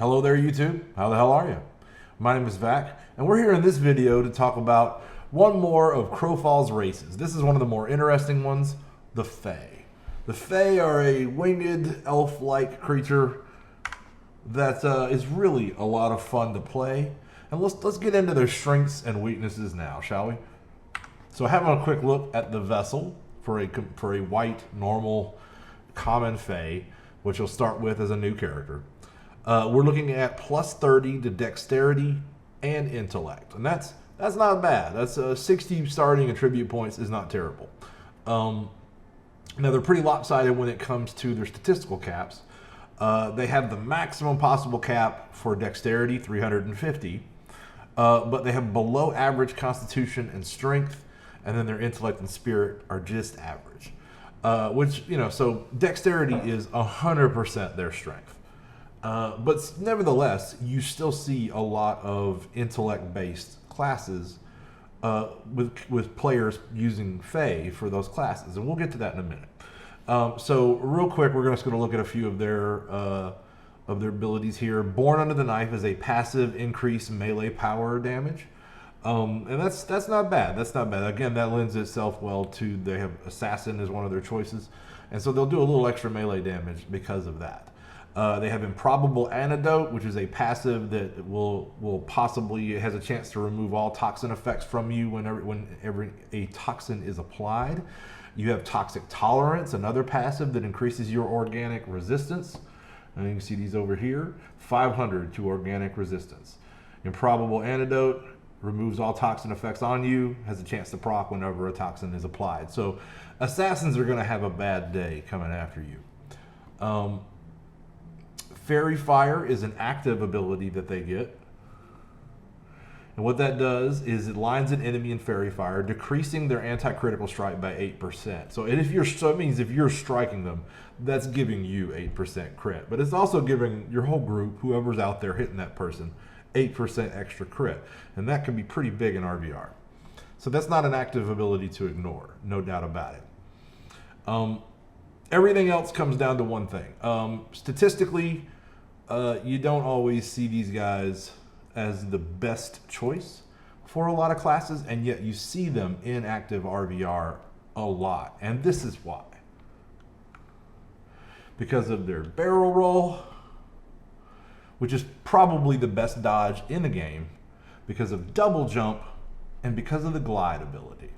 Hello there, YouTube. How the hell are you? My name is Vac, and we're here in this video to talk about one more of Crowfall's Races. This is one of the more interesting ones, the Fae. The Fae are a winged elf-like creature that is really a lot of fun to play. And let's get into their strengths and weaknesses now, shall we? So having a quick look at the vessel for a white, normal, common Fae, which you'll start with as a new character. We're looking at plus 30 to dexterity and intellect, and that's not bad. That's 60 starting attribute points is not terrible. Now they're pretty lopsided when it comes to their statistical caps. They have the maximum possible cap for dexterity, 350, but they have below average constitution and strength, and then their intellect and spirit are just average. Which, so dexterity is 100% their strength. But nevertheless, you still see a lot of intellect-based classes with players using Fae for those classes, and we'll get to that in a minute. So real quick, we're just going to look at a few of their abilities here. Born Under the Knife is a passive increase melee power damage, and that's not bad. That's not bad. Again, that lends itself well to they have Assassin as one of their choices, and so they'll do a little extra melee damage because of that. They have Improbable Antidote, which is a passive that will possibly has a chance to remove all toxin effects from you whenever a toxin is applied. You have Toxic Tolerance, another passive that increases your organic resistance. And you can see these over here, 500 to organic resistance. Improbable Antidote removes all toxin effects on you, has a chance to proc whenever a toxin is applied. So assassins are going to have a bad day coming after you. Fairy Fire is an active ability that they get. And what that does is it lines an enemy in Fairy Fire, decreasing their anti-critical strike by 8%. So it means if you're striking them, that's giving you 8% crit. But it's also giving your whole group, whoever's out there hitting that person, 8% extra crit. And that can be pretty big in RVR. So that's not an active ability to ignore, no doubt about it. Everything else comes down to one thing. Statistically, you don't always see these guys as the best choice for a lot of classes, and yet you see them in active RVR a lot. And this is why. Because of their barrel roll, which is probably the best dodge in the game, because of double jump, and because of the glide ability.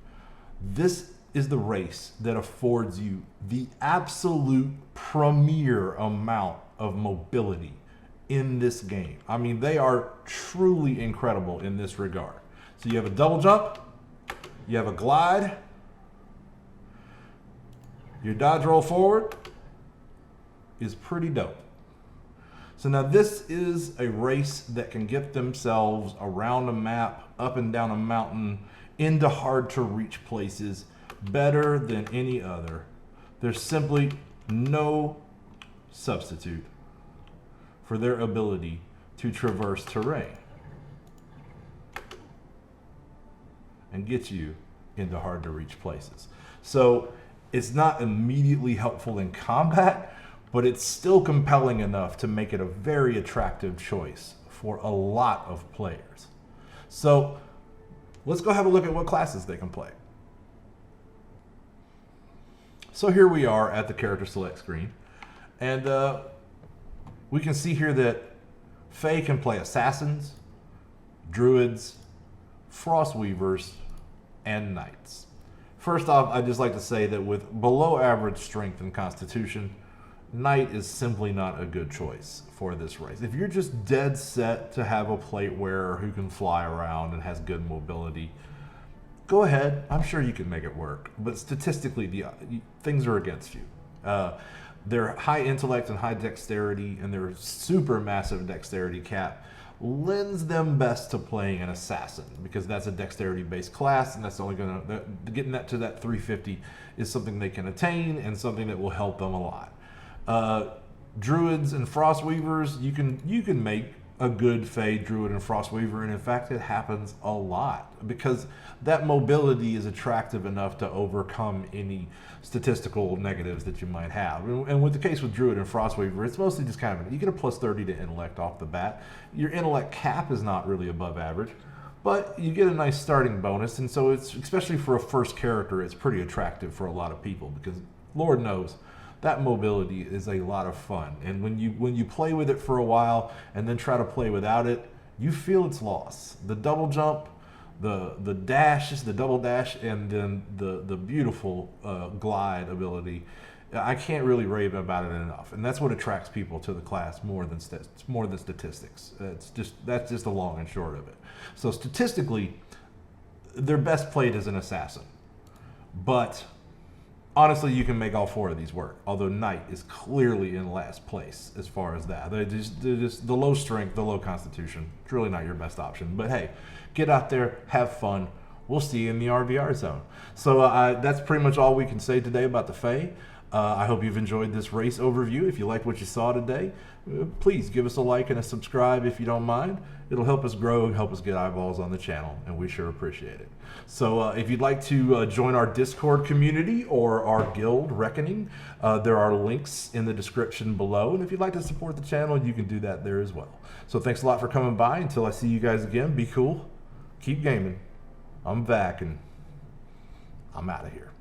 This is the race that affords you the absolute premier amount of mobility in this game. I mean, they are truly incredible in this regard. So you have a double jump, you have a glide, your dodge roll forward is pretty dope. So now this is a race that can get themselves around a map, up and down a mountain, into hard to reach places better than any other. There's simply no substitute for their ability to traverse terrain and get you into hard to reach places. So it's not immediately helpful in combat, but it's still compelling enough to make it a very attractive choice for a lot of players. So let's go have a look at what classes they can play. So here we are at the character select screen, and we can see here that Fae can play Assassins, Druids, Frostweavers, and Knights. First off, I'd just like to say that with below average strength and constitution, Knight is simply not a good choice for this race. If you're just dead set to have a plate wearer who can fly around and has good mobility, go ahead. I'm sure you can make it work. But statistically, things are against you. Their high intellect and high dexterity and their super massive dexterity cap lends them best to playing an assassin, because that's a dexterity-based class, and that's only getting that to that 350 is something they can attain and something that will help them a lot. Druids and Frostweavers, you can make a good Fey, Druid, and Frostweaver, and in fact it happens a lot because that mobility is attractive enough to overcome any statistical negatives that you might have. And with the case with Druid and Frostweaver, it's mostly just kind of, you get a plus 30 to intellect off the bat. Your intellect cap is not really above average, but you get a nice starting bonus, and so it's, especially for a first character, it's pretty attractive for a lot of people because Lord knows that mobility is a lot of fun. And when you play with it for a while and then try to play without it, you feel its loss. The double jump, the dash, the double dash, and then the beautiful glide ability. I can't really rave about it enough, and that's what attracts people to the class more than statistics. That's just the long and short of it. So statistically, they're best played as an assassin, but honestly, you can make all four of these work. Although Knight is clearly in last place as far as that. They're just the low strength, the low constitution. It's really not your best option. But hey, get out there, have fun. We'll see you in the RVR zone. So that's pretty much all we can say today about the Fae. I hope you've enjoyed this race overview. If you liked what you saw today, please give us a like and a subscribe if you don't mind. It'll help us grow and help us get eyeballs on the channel, and we sure appreciate it. So if you'd like to join our Discord community or our guild, Reckoning, there are links in the description below. And if you'd like to support the channel, you can do that there as well. So thanks a lot for coming by. Until I see you guys again, be cool, keep gaming. I'm back, and I'm out of here.